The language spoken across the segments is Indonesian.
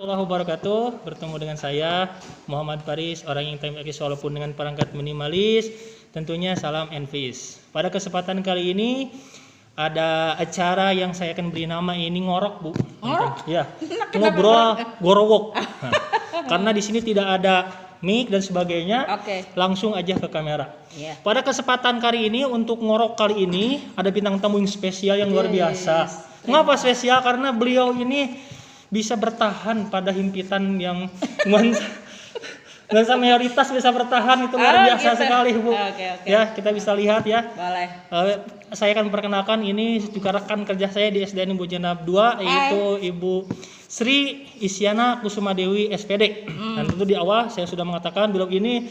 Warahmatullahi wabarakatuh. Bertemu dengan saya Muhammad Faris, orang yang teknis walaupun dengan perangkat minimalis. Tentunya salam Envis. Pada kesempatan kali ini ada acara yang saya akan beri nama ini ngorok, Bu. Ngorok? Ya. Ngobrol gorowok. Nah, karena di sini tidak ada mic dan sebagainya. Oke. Langsung aja ke kamera. Iya. Pada kesempatan kali ini untuk ngorok kali ini ada bintang tamu yang spesial yang luar biasa. Mengapa spesial? Karena beliau ini bisa bertahan pada himpitan yang nuansa mayoritas bisa bertahan, itu luar biasa gitu. sekali, Bu. Oke. Ya, kita bisa lihat ya. Boleh. Saya akan perkenalkan, ini juga rekan kerja saya di SDN Ibu Jenab 2, yaitu Ibu Sri Isyana Kusuma Dewi SPD. Dan tentu di awal saya sudah mengatakan beliau ini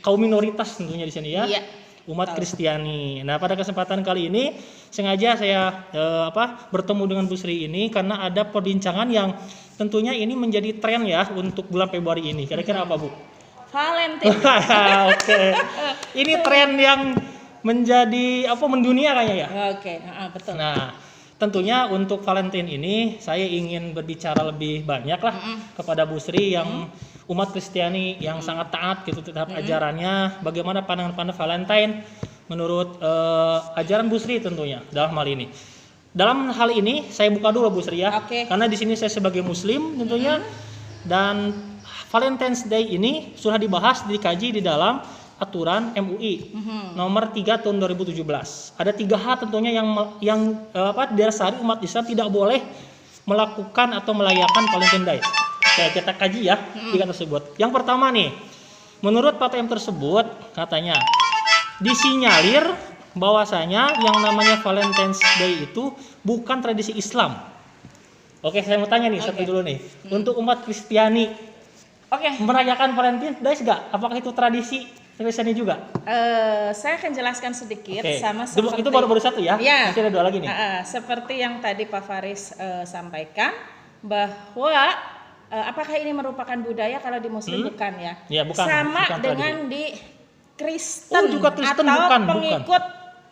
kaum minoritas tentunya di sini ya. Iya. Umat Kristiani. Nah, pada kesempatan kali ini sengaja saya bertemu dengan Bu Sri ini karena ada perbincangan yang tentunya ini menjadi tren ya untuk bulan Februari ini. Kira-kira apa, Bu? Valentine. Oke. Ini tren yang menjadi mendunia kayaknya ya. Oke, betul. Nah, tentunya untuk Valentine ini saya ingin berbicara lebih banyak lah kepada Bu Sri yang umat Kristiani yang sangat taat gitu terhadap ajarannya. Bagaimana pandangan Valentine menurut ajaran Bu Sri tentunya dalam hal ini. Dalam hal ini saya buka dulu Bu Sri ya. Oke. Karena di sini saya sebagai Muslim tentunya dan Valentine's Day ini sudah dibahas, dikaji di dalam aturan MUI nomor 3 tahun 2017. Ada 3 hal tentunya yang didasari umat Islam tidak boleh melakukan atau merayakan Valentine's Day. Oke, kita kaji ya 3 tersebut. Yang pertama nih, menurut PTM tersebut katanya disinyalir bahwasanya yang namanya Valentine's Day itu bukan tradisi Islam. Oke, saya mau tanya nih satu dulu nih. Untuk umat Kristiani, merayakan Valentine's Day enggak? Apakah itu tradisi Kristiani juga? Saya akan jelaskan sedikit sama seperti itu baru satu ya. Ya. Nanti ada 2 lagi nih. Seperti yang tadi Pak Faris sampaikan bahwa apakah ini merupakan budaya kalau di Muslim bukan ya? Ya, bukan. Sama bukan dengan di Kristen, juga Kristen, atau bukan. pengikut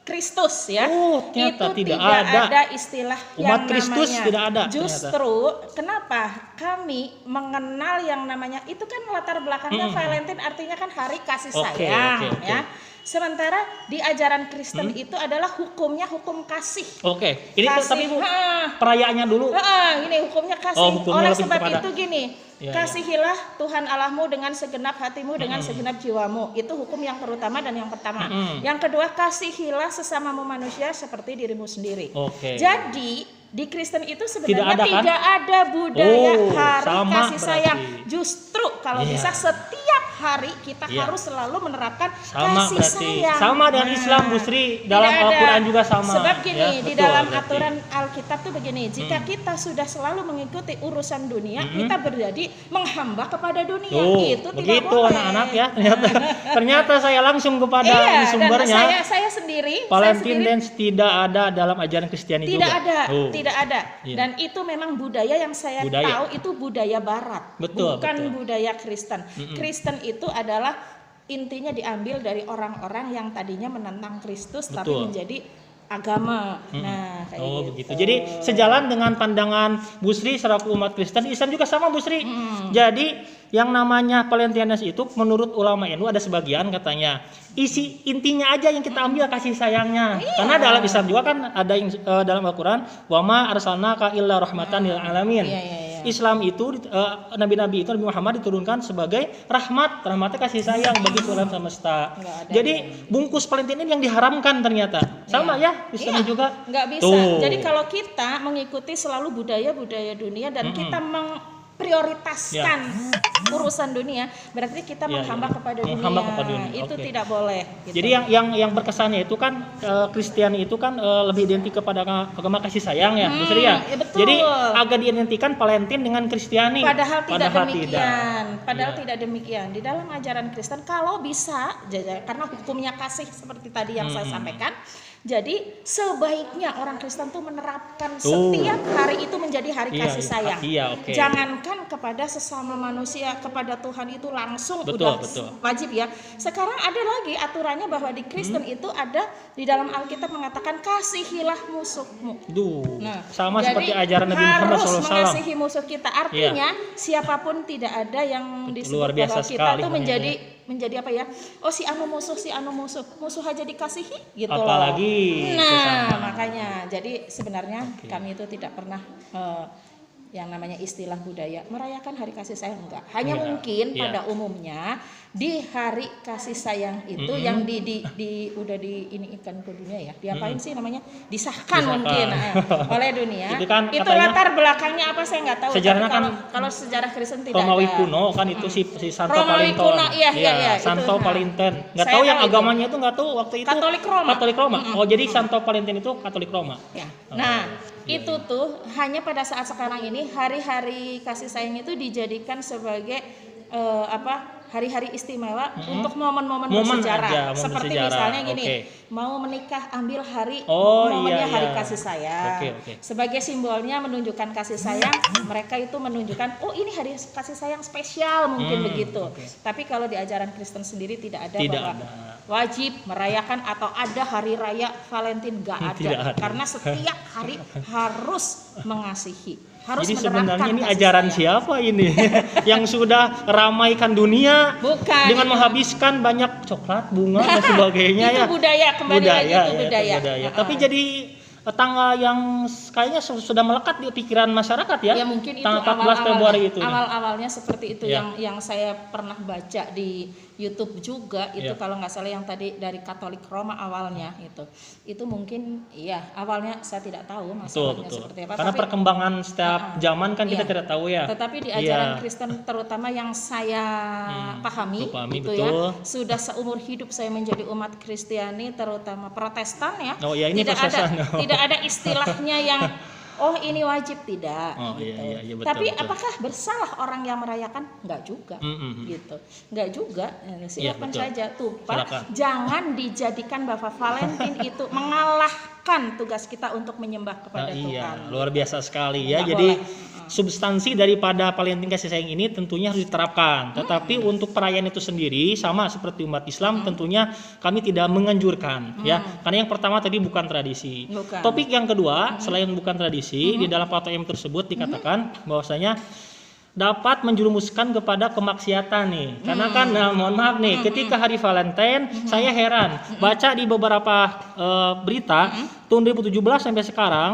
Kristus ya. Ternyata itu tidak ada istilah umat yang Kristus namanya. tidak ada. Justru kenapa kami mengenal yang namanya itu kan latar belakangnya Valentine artinya kan hari kasih sayang ya. Sementara di ajaran Kristen itu adalah hukumnya hukum kasih. Oke. Ini kasih, tapi Bu, perayaannya dulu. Ini hukumnya kasih. Hukumnya Oleh sebab kepada itu gini, kasihilah Tuhan Allahmu dengan segenap hatimu, dengan segenap jiwamu. Itu hukum yang terutama dan yang pertama. Yang kedua, kasihilah sesamamu manusia seperti dirimu sendiri. Jadi di Kristen itu sebenarnya tidak ada budaya hari kasih sayang. Justru kalau bisa setiap hari kita harus selalu menerapkan kasih sayang. Sama dengan Islam, Bu Sri, dalam Al-Quran juga sama. Sebab gini, di dalam aturan Alkitab tuh begini, jika kita sudah selalu mengikuti urusan dunia, kita berjadi menghamba kepada dunia. Itu tidak boleh. Anak-anak ya. Ternyata saya langsung kepada sumbernya. Dan saya sendiri Valentine Day tidak ada dalam ajaran Kristiani juga. Tidak ada. Dan itu memang budaya yang saya tahu itu budaya Barat, bukan budaya Kristen. Kristen itu adalah intinya diambil dari orang-orang yang tadinya menentang Kristus tapi menjadi agama. Nah, kayak gitu. Begitu. Jadi sejalan dengan pandangan Bu Sri selaku umat Kristen, Islam juga sama Bu Sri. Jadi yang namanya Valentines itu menurut ulama NU ada sebagian katanya intinya aja yang kita ambil kasih sayangnya. Karena dalam Islam juga kan ada yang dalam Al-Qur'an wa ma arsalnaka illa rahmatan lil alamin. Islam itu nabi-nabi itu Nabi Muhammad diturunkan sebagai rahmatnya kasih sayang bagi alam semesta. Jadi bungkus Valentine ini yang diharamkan ternyata. Sama ya Islam juga. Nggak bisa. Jadi kalau kita mengikuti selalu budaya-budaya dunia dan kita prioritaskan urusan dunia, berarti kita menghamba kepada dunia. Itu tidak boleh. Gitu. Jadi yang berkesannya itu kan Kristiani itu kan lebih identik kepada agama kasih sayang ya, Bu Sri ya. Betul. Jadi agak diidentikan Valentine dengan Kristiani. Padahal tidak demikian. Di dalam ajaran Kristen kalau bisa, karena hukumnya kasih seperti tadi yang saya sampaikan, Jadi sebaiknya orang Kristen tuh menerapkan setiap hari itu menjadi hari kasih sayang. Jangankan kepada sesama manusia, kepada Tuhan itu langsung udah wajib ya. Sekarang ada lagi aturannya bahwa di Kristen itu ada di dalam Alkitab mengatakan kasihilah musuhmu. Nah, sama seperti ajaran Nabi Muhammad SAW. Harus mengasihi musuh kita. Artinya siapapun tidak ada yang disebut bahwa kita tuh menjadi apa ya? Oh si anu musuh aja dikasihi gitu loh. Apalagi nah makanya jadi sebenarnya kami itu tidak pernah yang namanya istilah budaya merayakan hari kasih sayang, enggak. Hanya mungkin pada umumnya di hari kasih sayang itu yang udah diinikan ke dunia ya. Diapain sih namanya? Disahkan mungkin oleh dunia. Itu latar belakangnya apa saya nggak tahu. Sejarahnya kan kalau sejarah Kristen tidak Romawi ada. kuno kan itu si Santo Romawi Valentin. kuno, iya, Santo itu. Valentin. Nggak tahu yang agamanya itu nggak tahu waktu itu. Katolik Roma. Oh jadi Santo Valentin itu Katolik Roma. Ya. Nah itu tuh hanya pada saat sekarang ini hari-hari kasih sayang itu dijadikan sebagai hari-hari istimewa untuk momen-momen bersejarah. Seperti misalnya gini, mau menikah ambil hari momennya hari kasih sayang. Sebagai simbolnya menunjukkan kasih sayang, mereka itu menunjukkan ini hari kasih sayang spesial mungkin begitu. Tapi kalau di ajaran Kristen sendiri tidak ada bahwa wajib merayakan atau ada hari raya Valentine, gak ada. Karena setiap hari harus mengasihi. Jadi sebenarnya ini ajaran siapa ini yang sudah ramaikan dunia dengan menghabiskan banyak coklat, bunga dan sebagainya itu budaya kembali lagi itu budaya. Tapi jadi tanggal yang kayaknya sudah melekat di pikiran masyarakat ya. Ya mungkin tanggal itu 14 Februari itu. Awal-awalnya seperti itu yang saya pernah baca di YouTube juga itu kalau nggak salah yang tadi dari Katolik Roma awalnya itu mungkin awalnya saya tidak tahu masalahnya seperti apa. Karena perkembangan setiap zaman kan kita tidak tahu ya. Tetapi di ajaran Kristen terutama yang saya pahami itu ya sudah seumur hidup saya menjadi umat Kristiani terutama Protestan ya. Ini tidak ada istilahnya yang ini wajib tidak betul. Tapi apakah bersalah orang yang merayakan? Enggak juga gitu. Enggak juga. Silakan saja tuh Pak. Jangan dijadikan bahwa Valentine itu mengalahkan tugas kita untuk menyembah kepada Tuhan. Luar biasa sekali ya. Jadi substansi daripada Valentine kasih sayang ini tentunya harus diterapkan. Tetapi untuk perayaan itu sendiri sama seperti umat Islam tentunya kami tidak menganjurkan ya. Karena yang pertama tadi bukan tradisi. Topik yang kedua selain bukan tradisi di dalam fatwa MUI tersebut dikatakan bahwasanya dapat menjerumuskan kepada kemaksiatan nih. Karena kan mohon maaf nih ketika hari Valentine saya heran baca di beberapa berita tahun 2017 sampai sekarang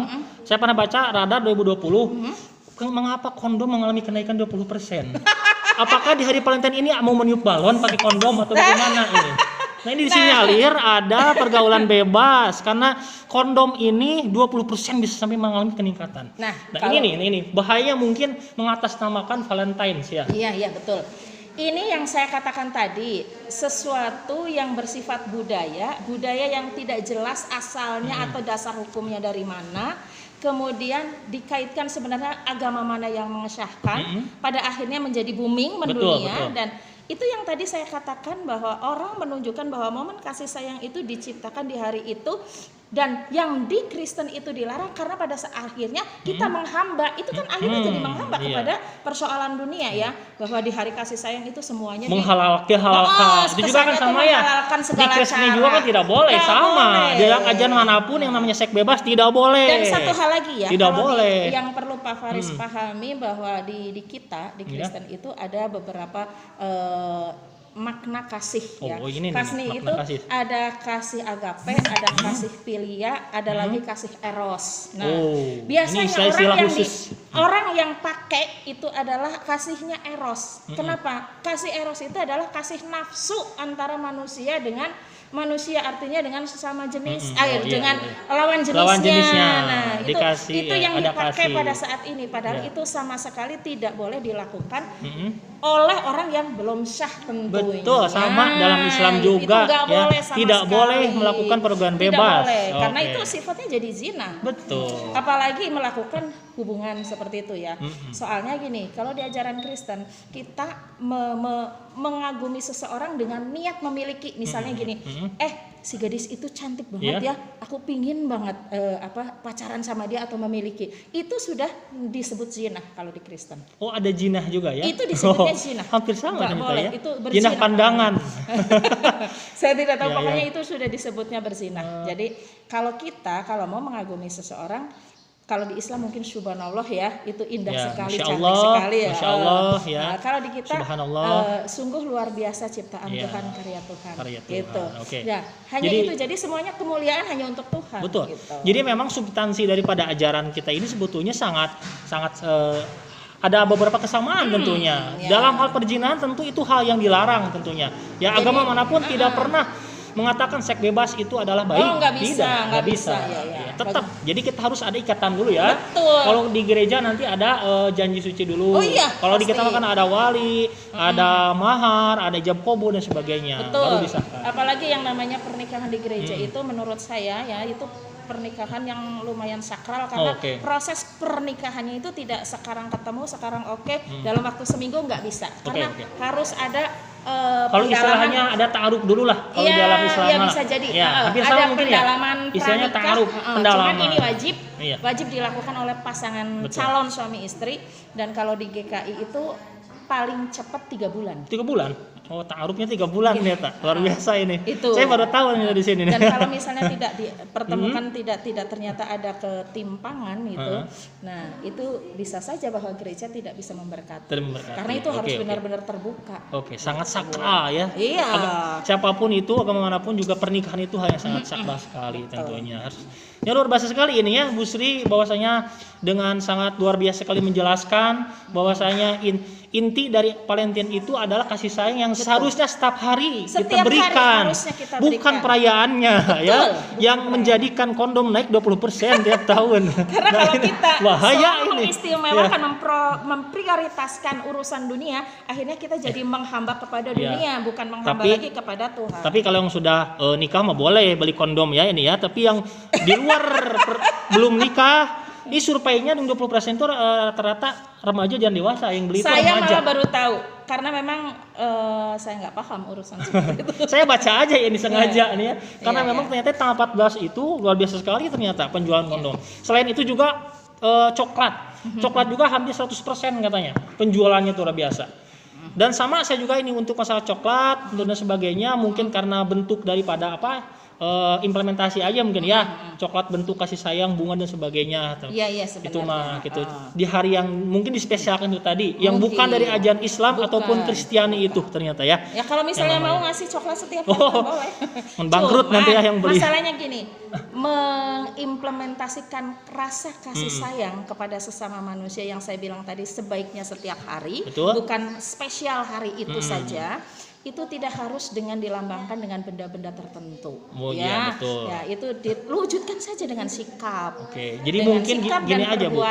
saya pernah baca Radar 2020 mengapa kondom mengalami kenaikan 20%? Apakah di hari Valentine ini mau meniup balon pakai kondom atau bagaimana ini? Nah ini disinyalir ada pergaulan bebas karena kondom ini 20% bisa sampai mengalami peningkatan. Nah ini bahaya mungkin mengatasnamakan Valentine's ya. Iya betul. Ini yang saya katakan tadi, sesuatu yang bersifat budaya yang tidak jelas asalnya atau dasar hukumnya dari mana. Kemudian dikaitkan sebenarnya agama mana yang mengesahkan, pada akhirnya menjadi booming mendunia. Dan itu yang tadi saya katakan bahwa orang menunjukkan bahwa momen kasih sayang itu diciptakan di hari itu. Dan yang di Kristen itu dilarang karena pada akhirnya kita menghamba, itu kan akhirnya jadi menghamba kepada persoalan dunia ya, bahwa di hari kasih sayang itu semuanya dihalalkan. Itu juga kan sama ya. Di Kristen juga kan tidak boleh dalam ajaran manapun yang namanya seks bebas tidak boleh. Dan satu hal lagi ya, tidak boleh. Yang perlu Pak Faris pahami bahwa di kita di Kristen itu ada beberapa makna kasih kasih itu kasih. Ada kasih agape, ada kasih philia, ada lagi kasih eros. Nah, biasanya orang yang pakai itu adalah kasihnya eros. Kenapa? Kasih eros itu adalah kasih nafsu antara manusia dengan manusia, artinya dengan sesama jenis, dengan lawan jenisnya. Nah, itu yang dipakai pada saat ini. Padahal itu sama sekali tidak boleh dilakukan oleh orang yang belum syah tentunya. Betul, sama dalam Islam juga ya. Tidak boleh melakukan pergaulan bebas. Karena itu sifatnya jadi zina. Betul. Apalagi melakukan hubungan seperti itu ya. Soalnya gini, kalau di ajaran Kristen kita mengagumi seseorang dengan niat memiliki, misalnya gini, si gadis itu cantik banget ya, aku pingin banget pacaran sama dia atau memiliki, itu sudah disebut zina kalau di Kristen. Oh, ada zina juga ya? Itu disebutnya zina. Hampir sama nggak boleh, ya. itu Zina pandangan. Saya tidak tahu, pokoknya itu sudah disebutnya berzina. Jadi kalau mau mengagumi seseorang, kalau di Islam mungkin subhanallah ya, itu indah sekali, cantik sekali ya. Masya Allah ya. Nah, kalau di kita sungguh luar biasa ciptaan Tuhan, karya Tuhan. Gitu. Ya, hanya jadi semuanya kemuliaan hanya untuk Tuhan. Betul. Gitu. Jadi memang substansi daripada ajaran kita ini sebetulnya sangat ada beberapa kesamaan tentunya. Dalam hal perzinahan tentu itu hal yang dilarang tentunya. Ya, jadi, agama manapun tidak pernah mengatakan seks bebas itu adalah baik. Oh, nggak bisa. Ya, tetap. Jadi kita harus ada ikatan dulu ya. Betul. Kalau di gereja nanti ada janji suci dulu. Oh iya. Kalau di kita kan ada wali, ada mahar, ada ijab kabul dan sebagainya. Betul. Baru bisa. Apalagi yang namanya pernikahan di gereja itu menurut saya ya itu pernikahan yang lumayan sakral karena proses pernikahannya itu tidak sekarang ketemu sekarang dalam waktu seminggu nggak bisa karena harus ada kalau istilahnya ada ta'aruf dulu lah kalau dalam Islam. Iya bisa jadi. Ada pendalaman istilahnya ta'aruf, pendalaman. Cuman ini wajib dilakukan oleh pasangan calon suami istri, dan kalau di GKI itu paling cepat 3 bulan. 3 bulan? Oh, ta'arufnya 3 bulan ternyata. Luar biasa ini. Itu. Saya baru tahu nih di sini. Dan kalau misalnya tidak dipertemukan, tidak ternyata ada ketimpangan gitu. Nah, itu bisa saja bahwa gereja tidak bisa memberkati. Karena itu harus benar-benar terbuka. Sangat sakral ya. Iya. Siapapun itu, agama manapun juga pernikahan itu hal yang sangat sakral sekali tentunya. Ya luar biasa sekali ini ya Bu Sri, bahwasanya dengan sangat luar biasa sekali menjelaskan bahwasanya inti dari Valentine itu adalah kasih sayang yang seharusnya setiap hari kita berikan, bukan perayaannya. Ya, yang menjadikan kondom naik 20% tiap tahun. Karena kalau kita bahaya ini mengistimewakan memprioritaskan urusan dunia, akhirnya kita jadi menghamba kepada dunia, bukan menghamba lagi kepada Tuhan. Tapi kalau yang sudah nikah mah boleh beli kondom ya ini ya, tapi yang di luar belum nikah, ini surveinya 20% itu rata-rata remaja dan dewasa yang beli itu remaja. Saya malah baru tahu karena memang saya nggak paham urusan seperti itu. Saya baca aja ini sengaja nih ya, karena memang ternyata tanggal 14 itu luar biasa sekali ternyata penjualan kondom. Selain itu juga coklat juga hampir 100% katanya penjualannya itu luar biasa. Dan sama saya juga ini untuk masalah coklat dan sebagainya, mungkin karena bentuk daripada implementasi aja mungkin ya, coklat bentuk kasih sayang, bunga dan sebagainya. Iya sebenarnya. Itu mah gitu. Di hari yang mungkin dispesialkan itu tadi, yang bukan dari ajaran Islam ataupun Kristiani itu ternyata ya. Ya kalau misalnya mau ngasih coklat setiap hari boleh. Bangkrut nanti ya yang beli. Masalahnya gini, mengimplementasikan rasa kasih sayang kepada sesama manusia yang saya bilang tadi sebaiknya setiap hari, bukan spesial hari itu saja. Itu tidak harus dengan dilambangkan dengan benda-benda tertentu. Betul. Ya, itu diwujudkan saja dengan sikap. Jadi dengan mungkin sikap gini dan aja Bu.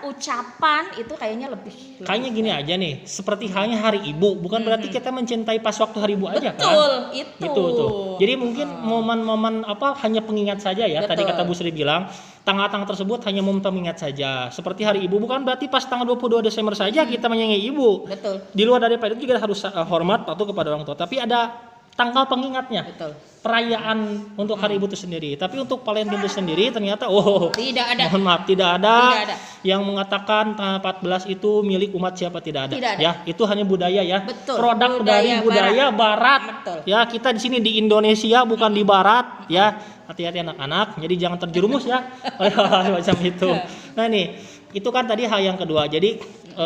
Ucapan itu kayaknya lebih. Kayaknya gini aja nih, seperti halnya Hari Ibu, bukan berarti kita mencintai pas waktu Hari Ibu aja kan? Betul, itu. Gitu tuh. Jadi mungkin momen-momen hanya pengingat saja ya. Tadi kata Bu Sri bilang, tanggal-tanggal tersebut hanya momen pengingat saja. Seperti Hari Ibu, bukan berarti pas tanggal 22 Desember saja kita menyayangi ibu. Betul. Di luar daripada itu juga harus hormat patuh kepada orang tua. Tapi ada tanggal pengingatnya. Betul. Perayaan untuk Hari Ibu itu sendiri. Tapi untuk Valentine itu sendiri ternyata tidak ada. Mohon maaf, tidak ada yang mengatakan tanggal 14 itu milik umat siapa, tidak ada. Ya, itu hanya budaya ya. Betul. Produk dari budaya barat. Betul. Ya, kita di sini di Indonesia bukan di barat ya. Hati-hati anak-anak, jadi jangan terjerumus ya oleh hal macam itu. Nah ini, itu kan tadi hal yang kedua. Jadi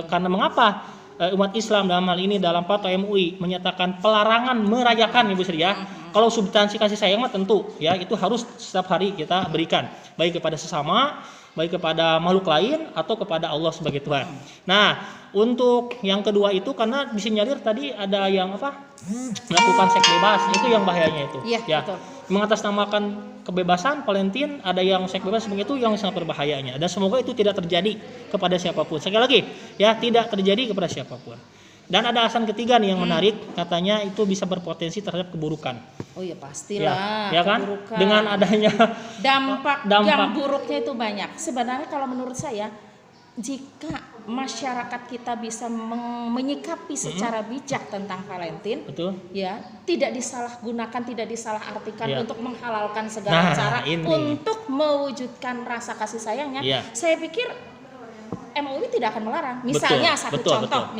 karena mengapa umat Islam dalam hal ini dalam fatwa MUI menyatakan pelarangan merayakan Ibu Sri ya. Kalau substansi kasih sayang mah tentu ya itu harus setiap hari kita berikan, baik kepada sesama, baik kepada makhluk lain atau kepada Allah sebagai Tuhan. Nah, untuk yang kedua itu karena disinyalir tadi ada yang melakukan seks bebas, itu yang bahayanya itu. Iya, betul. Mengatasnamakan kebebasan Valentine, ada yang seks bebas begitu yang sangat berbahayanya, dan semoga itu tidak terjadi kepada siapapun. Sekali lagi ya, tidak terjadi kepada siapapun. Dan ada alasan ketiga nih yang menarik, katanya itu bisa berpotensi terhadap keburukan. Oh ya pastilah. Ya kan? Keburukan. Dengan adanya dampak yang buruknya itu banyak. Sebenarnya kalau menurut saya jika masyarakat kita bisa menyikapi secara bijak tentang Valentine, betul, ya, tidak disalahgunakan, tidak disalahartikan untuk menghalalkan segala cara untuk mewujudkan rasa kasih sayangnya, saya pikir MUI tidak akan melarang. Misalnya satu contoh,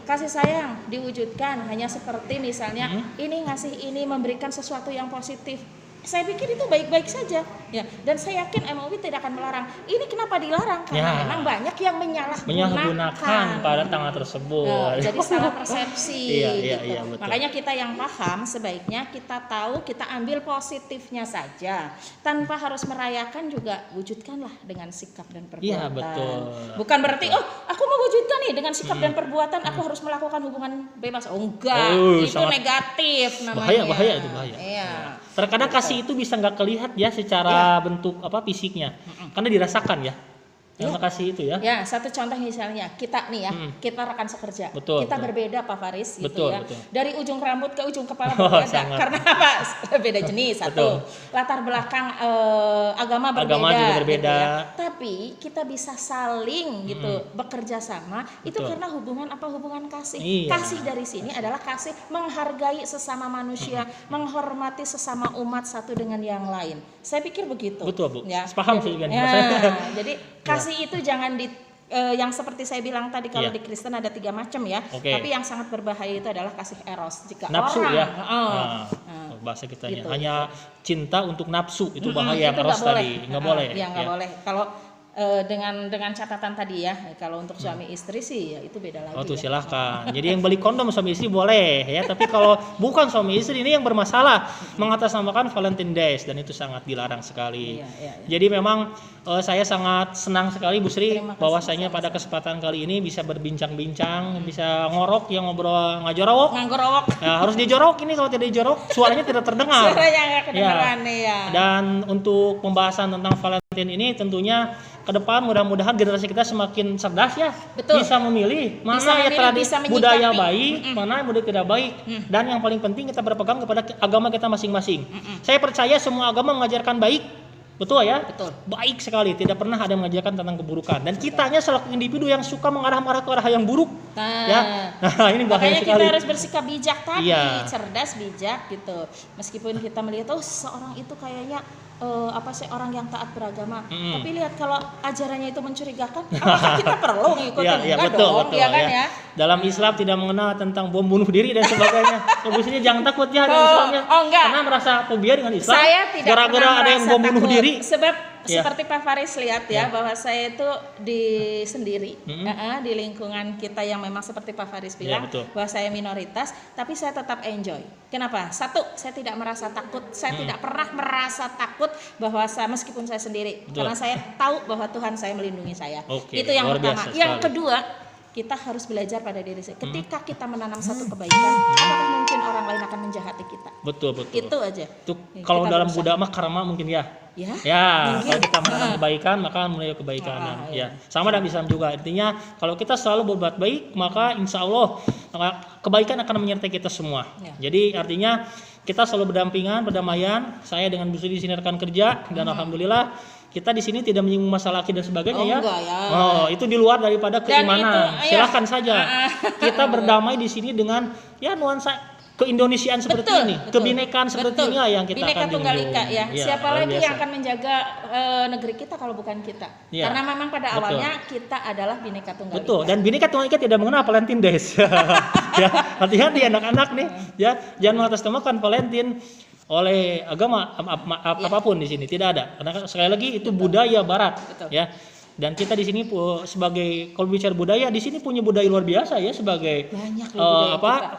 kasih sayang diwujudkan hanya seperti misalnya ini ngasih ini, memberikan sesuatu yang positif. Saya pikir itu baik-baik saja, ya. Dan saya yakin MUI tidak akan melarang. Ini kenapa dilarang? Karena memang banyak yang menyalahgunakan pada tanggal tersebut. Jadi salah persepsi. Gitu. Makanya kita yang paham sebaiknya kita tahu, kita ambil positifnya saja, tanpa harus merayakan juga wujudkanlah dengan sikap dan perbuatan. Iya, betul. Bukan berarti aku mau wujudkan nih dengan sikap dan perbuatan, aku harus melakukan hubungan bebas. Oh enggak, itu negatif namanya. Bahaya itu. Iya. Terkadang kasih itu bisa nggak kelihatan ya secara bentuk fisiknya, karena dirasakan ya. Yang kasih itu ya. Ya, satu contoh misalnya kita nih ya, kita rekan sekerja. Kita berbeda Pak Faris gitu ya. Betul. Dari ujung rambut ke ujung kepala berbeda. Karena apa? Beda jenis satu. Latar belakang agama juga berbeda. Gitu ya. Tapi kita bisa saling gitu bekerja sama. Itu karena hubungan kasih. Kasih dari sini adalah kasih menghargai sesama manusia, menghormati sesama umat satu dengan yang lain. Saya pikir begitu. Betul, Bu. Ya. Paham sih kan. Jadi kasih itu jangan yang seperti saya bilang tadi, kalau di Kristen ada 3 macam ya. Tapi yang sangat berbahaya itu adalah kasih eros. Jika nafsu orang bahasa kita gitu. Hanya cinta untuk nafsu, itu bahaya. Eros tadi nggak boleh. Nggak boleh. Kalau dengan catatan tadi ya, kalau untuk suami istri sih ya itu beda lagi. Tuh silahkan. Jadi yang beli kondom suami istri boleh ya, tapi kalau bukan suami istri ini yang bermasalah mengatasnamakan Valentine Days, dan itu sangat dilarang sekali. Jadi memang saya sangat senang sekali Bu Sri bahwasanya pada kesempatan kali ini bisa berbincang-bincang, bisa ngorok yang ngobrol ngajorok. Ya, harus dijorok ini, kalau tidak dijorok suaranya tidak terdengar. Suaranya nggak kedengaran ya. Dan untuk pembahasan tentang Valentine ini tentunya ke depan mudah-mudahan generasi kita semakin cerdas ya. Betul. Bisa memilih mana yang tradisi budaya baik, mana yang budaya tidak baik. Dan yang paling penting kita berpegang kepada agama kita masing-masing. Saya percaya semua agama mengajarkan baik. Betul ya? Betul. Baik sekali, tidak pernah ada yang mengajarkan tentang keburukan. Dan kitanya selaku individu yang suka mengarah-arah ke arah yang buruk. Ya. Ini bahaya sekali. Makanya kita harus bersikap bijak tadi, cerdas, bijak gitu. Meskipun kita melihat seorang itu kayaknya orang yang taat beragama, tapi lihat kalau ajarannya itu mencurigakan, apakah kita perlu ngikutin? Betul, ya kan ya. Dalam Islam tidak mengenal tentang bom bunuh diri dan sebagainya. Maksudnya jangan takut ya dengan Islamnya. Enggak. Karena merasa fobia dengan Islam. Saya tidak gara-gara ada yang bom bunuh diri. Sebab seperti Pak Faris lihat ya, bahwa saya itu di lingkungan kita yang memang seperti Pak Faris bilang, bahwa saya minoritas, tapi saya tetap enjoy. Kenapa? Satu, saya tidak merasa takut. Saya tidak pernah merasa takut bahwa meskipun saya sendiri, karena saya tahu bahwa Tuhan saya melindungi saya. Itu yang pertama. Yang kedua, kita harus belajar pada diri saya. Ketika kita menanam satu kebaikan, apakah mungkin orang lain akan menjahati kita? Betul. Itu aja. Kalau dalam budaya mah karma mungkin ya. Kalau kita menanam kebaikan maka mulai kebaikan. Sama dalam Islam juga. Artinya kalau kita selalu berbuat baik, maka insya Allah kebaikan akan menyertai kita semua. Jadi artinya kita selalu berdampingan, berdamaian. Saya dengan Bu Sri di sini rekan kerja, dan alhamdulillah kita di sini tidak menyinggung masalah akidah dan sebagainya itu di luar daripada keimanan. Silahkan saja. Kita berdamai di sini dengan nuansa keindonesiaan seperti ini, kebinekaan seperti ini yang kita Bhinneka akan Tunggal Ika ya. Siapa lagi biasa yang akan menjaga negeri kita kalau bukan kita? Karena memang pada awalnya kita adalah Bhinneka Tunggal Ika. Dan Bhinneka Tunggal Ika tidak mengenal Valentine Days. Hati-hati anak-anak nih, jangan mengatasnamakan Valentine oleh agama apapun di sini, tidak ada. Karena sekali lagi itu budaya Barat, Dan kita di sini sebagai, kalau bicara budaya, di sini punya budaya luar biasa ya, sebagai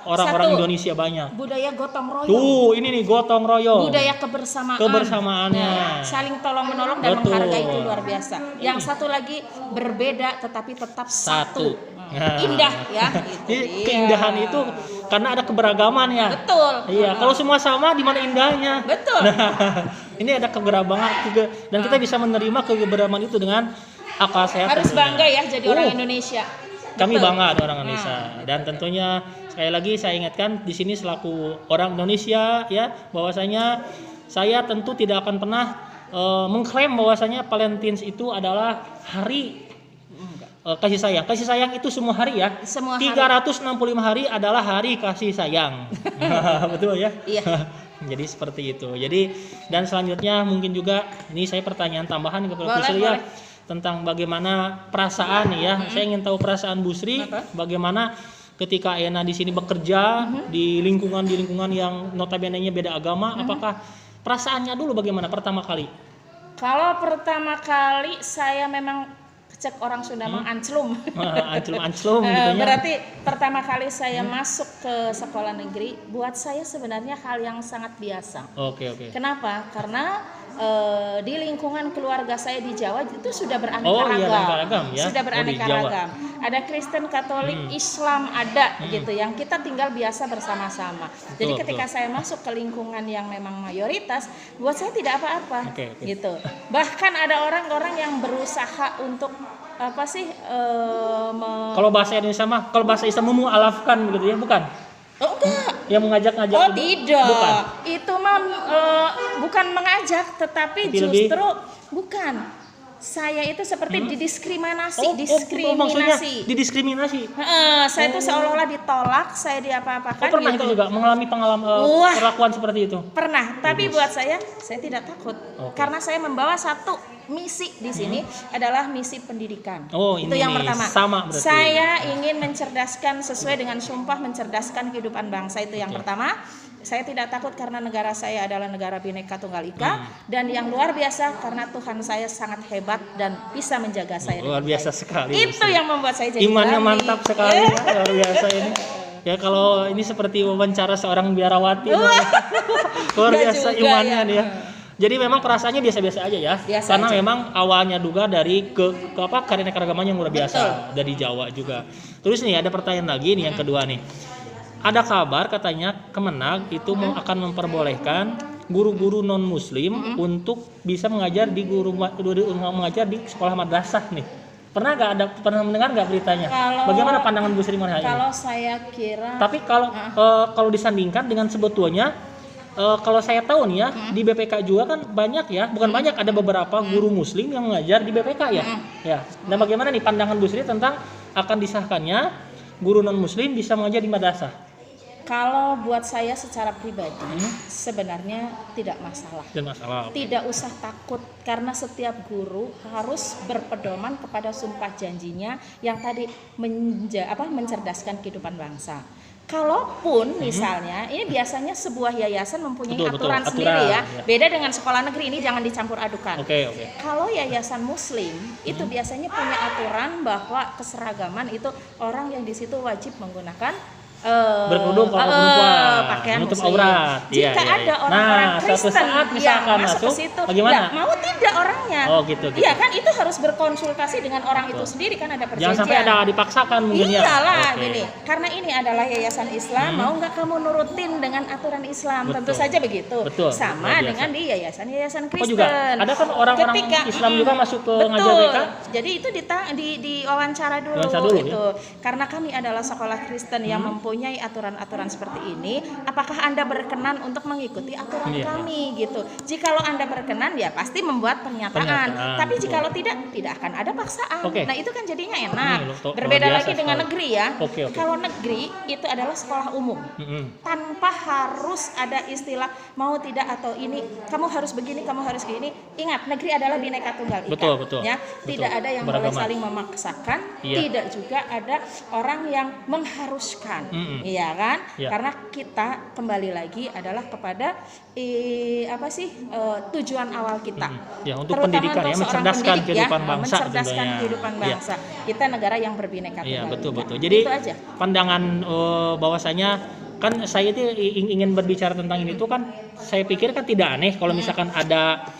orang-orang Indonesia banyak. Budaya gotong royong. Ini nih gotong royong. Budaya kebersamaannya. Saling tolong menolong dan menghargai itu luar biasa. Yang satu lagi berbeda tetapi tetap satu. Indah ya. Keindahan itu karena ada keberagaman ya. Betul. Kalau semua sama di mana indahnya? Betul. Ini ada keberagaman juga, dan kita bisa menerima keberagaman itu dengan akal sehat. Harus bangga ya jadi orang Indonesia. Kami bangga ada orang Indonesia, dan tentunya sekali lagi saya ingatkan di sini selaku orang Indonesia bahwasanya saya tentu tidak akan pernah mengklaim bahwasanya Valentines itu adalah hari kasih sayang. Kasih sayang itu semua hari ya. Semua 365 hari adalah hari kasih sayang. Betul ya? Iya. Jadi seperti itu. Jadi dan selanjutnya mungkin juga ini saya pertanyaan tambahan kepada Bu Sri ya tentang bagaimana perasaan nih ya. Saya ingin tahu perasaan Bu Sri bagaimana ketika Ena di sini bekerja di lingkungan yang notabene-nya beda agama, apakah perasaannya dulu bagaimana pertama kali? Kalau pertama kali saya memang cek orang Sunda menganclum. Anclum gitu ya. Berarti pertama kali saya masuk ke sekolah negeri, buat saya sebenarnya hal yang sangat biasa. Oke. Kenapa? Karena di lingkungan keluarga saya di Jawa itu sudah beraneka ragam. Ya? Sudah beraneka ragam. Ada Kristen, Katolik, Islam ada gitu yang kita tinggal biasa bersama-sama. Jadi ketika saya masuk ke lingkungan yang memang mayoritas, buat saya tidak apa-apa gitu. Bahkan ada orang-orang yang berusaha untuk apa sih kalau bahasa Indonesia mah kalau bahasa Islam mualafkan begitu ya, bukan? Oh enggak. Yang mengajak-ngajak. Oh tidak. Bukan. Itu mah bukan mengajak, tetapi justru bukan. Saya itu seperti didiskriminasi, diskriminasi. Didiskriminasi. Saya itu seolah-olah ditolak, saya diapa-apakan. Pernah gitu. Itu juga mengalami pengalaman perlakuan seperti itu. Pernah, tapi buat saya tidak takut. Karena saya membawa satu misi di sini adalah misi pendidikan. Itu yang pertama. Sama berarti. Saya ingin mencerdaskan sesuai dengan sumpah mencerdaskan kehidupan bangsa, itu yang pertama. Saya tidak takut karena negara saya adalah negara Bhinneka Tunggal Ika dan yang luar biasa karena Tuhan saya sangat hebat dan bisa menjaga saya. Luar biasa sekali. Itu yang membuat saya jadi imannya berani. Mantap sekali, luar biasa ini. Ya kalau ini seperti wawancara seorang biarawati. Luar biasa imannya dia. Jadi memang perasaannya biasa-biasa aja ya. Karena memang awalnya juga dari keanekaragaman yang luar biasa dari Jawa juga. Terus nih ada pertanyaan lagi nih yang kedua nih. Ada kabar katanya Kemenag itu akan memperbolehkan guru-guru non muslim untuk bisa mengajar di mengajar di sekolah madrasah nih. Pernah mendengar nggak beritanya? Bagaimana pandangan Bu Sri mengenai ini? Kalau saya kira. Tapi kalau disandingkan dengan sebetulnya kalau saya tahu nih ya di BPK juga kan banyak ya, bukan banyak, ada beberapa guru muslim yang mengajar di BPK ya. Ya. Nah bagaimana nih pandangan Bu Sri tentang akan disahkannya guru non muslim bisa mengajar di madrasah? Kalau buat saya secara pribadi sebenarnya tidak masalah. Tidak usah takut karena setiap guru harus berpedoman kepada sumpah janjinya yang tadi mencerdaskan kehidupan bangsa. Kalaupun misalnya ini biasanya sebuah yayasan mempunyai aturan sendiri ya. Beda dengan sekolah negeri, ini jangan dicampur adukan. Kalau yayasan muslim itu biasanya punya aturan bahwa keseragaman itu orang yang di situ wajib menggunakan berkerudung kalau perempuan, pakaian menutup muslim. aurat. Jika ada orang-orang Kristen yang masuk ke situ, bagaimana? Mau tidak orangnya? Gitu. Iya kan itu harus berkonsultasi dengan orang itu sendiri kan ada perjanjian. Jangan sampai ada dipaksakan mungkin ya. Iyalah gini, karena ini adalah yayasan Islam, mau nggak kamu nurutin dengan aturan Islam? Tentu saja begitu. Sama dengan di yayasan Kristen. Juga ada kan orang-orang Islam juga masuk ke ngajar BK. Jadi itu di wawancara dulu itu. Karena kami adalah sekolah Kristen yang mempunyai aturan-aturan seperti ini, apakah Anda berkenan untuk mengikuti aturan kami gitu. Jikalau Anda berkenan ya pasti membuat pernyataan. Tapi jikalau tidak akan ada paksaan. Nah, itu kan jadinya enak. Berbeda lagi dengan negeri ya. Kalau negeri itu adalah sekolah umum. Tanpa harus ada istilah mau tidak atau ini kamu harus begini, kamu harus begini. Ingat, negeri adalah Bhinneka Tunggal Ika. Ya. Tidak ada yang boleh saling memaksakan, tidak juga ada orang yang mengharuskan. Iya kan? Karena kita kembali lagi adalah kepada tujuan awal kita. Untuk pendidikan ya, mencerdaskan kehidupan bangsa. Mencerdaskan kehidupan bangsa. Kita negara yang berbineka tunggal. Betul. Jadi pandangan bahwasanya kan saya itu ingin berbicara tentang ini tuh kan saya pikir kan tidak aneh kalau misalkan ada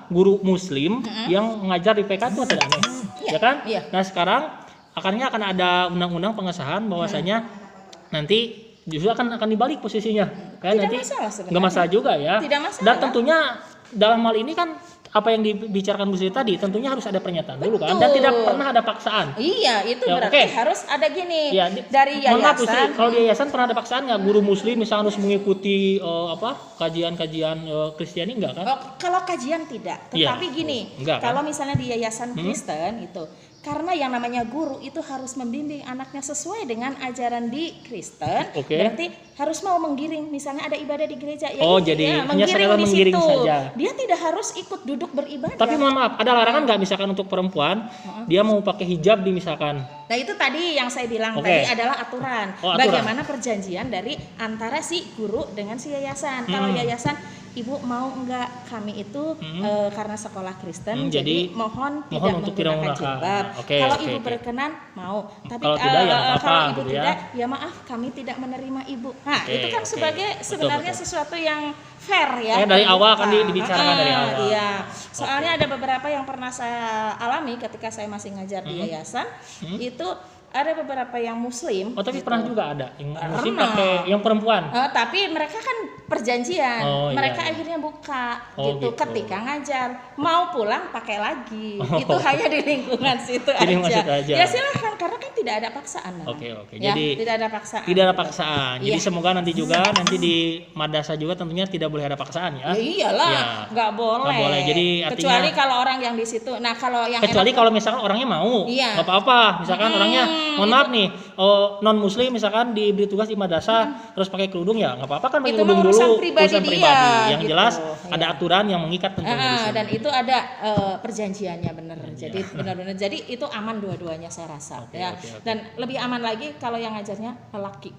guru muslim yang mengajar di PK itu tidak aneh. Ya kan? Nah, sekarang akan ada undang-undang pengesahan bahwasanya nanti justru akan dibalik posisinya kan. Nanti nggak masalah juga ya. Dan tentunya dalam hal ini kan apa yang dibicarakan Bu Sri tadi tentunya harus ada pernyataan dulu kan, dan tidak pernah ada paksaan. Iya, itu ya, berarti harus ada gini ya, dari yayasan. Maaf, Bu Sri, kalau di yayasan pernah ada paksaan nggak guru muslim misalnya harus mengikuti kajian-kajian Kristiani enggak kan? Kalau kajian tidak, tetapi gini, kalau misalnya di yayasan Kristen itu, karena yang namanya guru itu harus membimbing anaknya sesuai dengan ajaran di Kristen, berarti harus mau menggiring, misalnya ada ibadah di gereja, ya jadi hanya sekadar menggiring saja. Dia tidak harus ikut duduk beribadah. Tapi mohon maaf, ada larangan nggak misalkan untuk perempuan dia mau pakai hijab di misalkan? Nah itu tadi yang saya bilang tadi adalah aturan. Bagaimana perjanjian dari antara si guru dengan si yayasan. Kalau yayasan, ibu mau enggak kami itu karena sekolah Kristen jadi mohon tidak menggunakan jilbab. Kalau ibu berkenan mau, tapi kalau ibu tidak, ya maaf kami tidak menerima ibu. Nah itu kan sebenarnya sesuatu yang fair ya. Dari awal kan dibicarakan dari awal. Iya, soalnya ada beberapa yang pernah saya alami ketika saya masih ngajar di yayasan itu. Ada beberapa yang muslim. Tapi pernah juga ada yang muslim pakai yang perempuan. Tapi mereka kan perjanjian. Mereka akhirnya buka gitu. Ketika ngajar, mau pulang pakai lagi. Itu hanya di lingkungan situ aja. Ya silakan karena kan tidak ada paksaan. Oke. Ya, Jadi tidak ada paksaan. Tidak ada paksaan. Jadi semoga nanti di madrasah juga tentunya tidak boleh ada paksaan ya. Ya iyalah, nggak boleh. Nggak boleh. Jadi kecuali kalau orang yang di situ. Nah, kalau yang kalau misalkan orangnya mau, nggak apa-apa. Misalkan orangnya mohon maaf nih, non muslim misalkan diberi tugas di madrasah terus pakai kerudung ya nggak apa-apa kan pakai kerudung dulu, urusan pribadi yang gitu. Jelas ada aturan yang mengikat tentunya dan itu ada perjanjiannya benar. Jadi benar-benar jadi itu aman dua-duanya saya rasa ya. Dan lebih aman lagi kalau yang ngajarnya lelaki.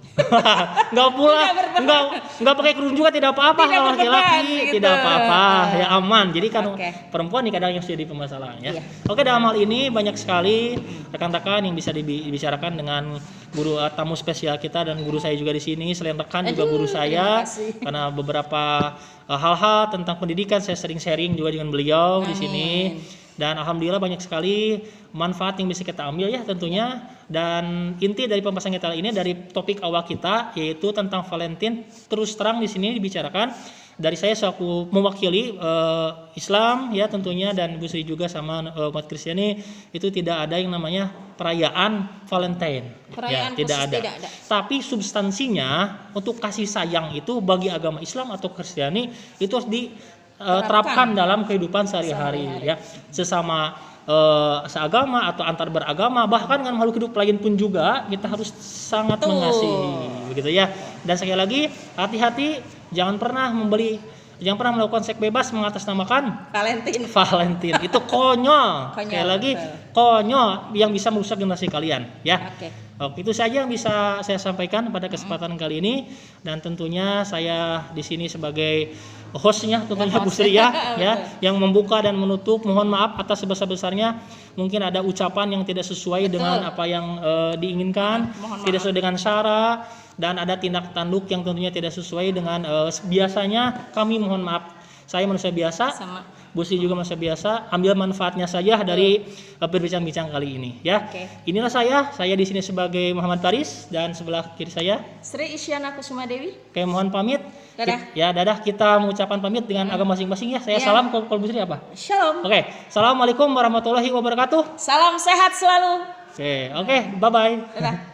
nggak pakai kerudung juga tidak apa-apa kalau laki-laki gitu. Tidak apa-apa ya aman. Jadi kan perempuan nih kadang yang jadi permasalahan ya. Oke, dalam hal ini banyak sekali rekan-rekan yang bisa dibicarakan dengan guru tamu spesial kita dan guru saya juga di sini. Selain rekan juga guru saya karena beberapa hal-hal tentang pendidikan saya sering sharing juga dengan beliau di sini. Dan alhamdulillah banyak sekali manfaat yang bisa kita ambil ya tentunya. Dan inti dari pembahasan kita ini dari topik awal kita yaitu tentang Valentine, terus terang di sini dibicarakan dari saya selaku mewakili Islam ya tentunya, dan Bu Sri juga sama umat Kristiani itu tidak ada yang namanya perayaan Valentine. Perayaan tidak ada. Tapi substansinya untuk kasih sayang itu bagi agama Islam atau Kristiani itu harus diterapkan dalam kehidupan sehari-hari ya, sesama seagama atau antar beragama, bahkan dengan makhluk hidup lain pun juga kita harus sangat mengasihi begitu ya. Dan sekali lagi hati-hati, jangan pernah melakukan seks bebas mengatasnamakan Valentine. Itu konyol. Sekali lagi konyol yang bisa merusak generasi kalian ya. Oke, itu saja yang bisa saya sampaikan pada kesempatan kali ini, dan tentunya saya di sini sebagai hostnya tentunya Bu Sri ya, yang membuka dan menutup. Mohon maaf atas sebesar-besarnya mungkin ada ucapan yang tidak sesuai dengan apa yang diinginkan, tidak sesuai dengan syara, dan ada tindak tanduk yang tentunya tidak sesuai dengan biasanya. Kami mohon maaf. Saya manusia biasa, Bu Sri juga manusia biasa. Ambil manfaatnya saja dari berbincang-bincang kali ini ya. Inilah saya di sini sebagai Muhammad Faris, dan sebelah kiri saya Sri Isyana Kusuma Dewi. Oke, mohon pamit. Dadah. Ya, dadah. Kita mengucapkan pamit dengan agama masing-masing ya. Saya salam. Kalau Bu Sri apa? Shalom. Oke. Assalamualaikum warahmatullahi wabarakatuh. Salam sehat selalu. Oke, bye-bye. Dadah.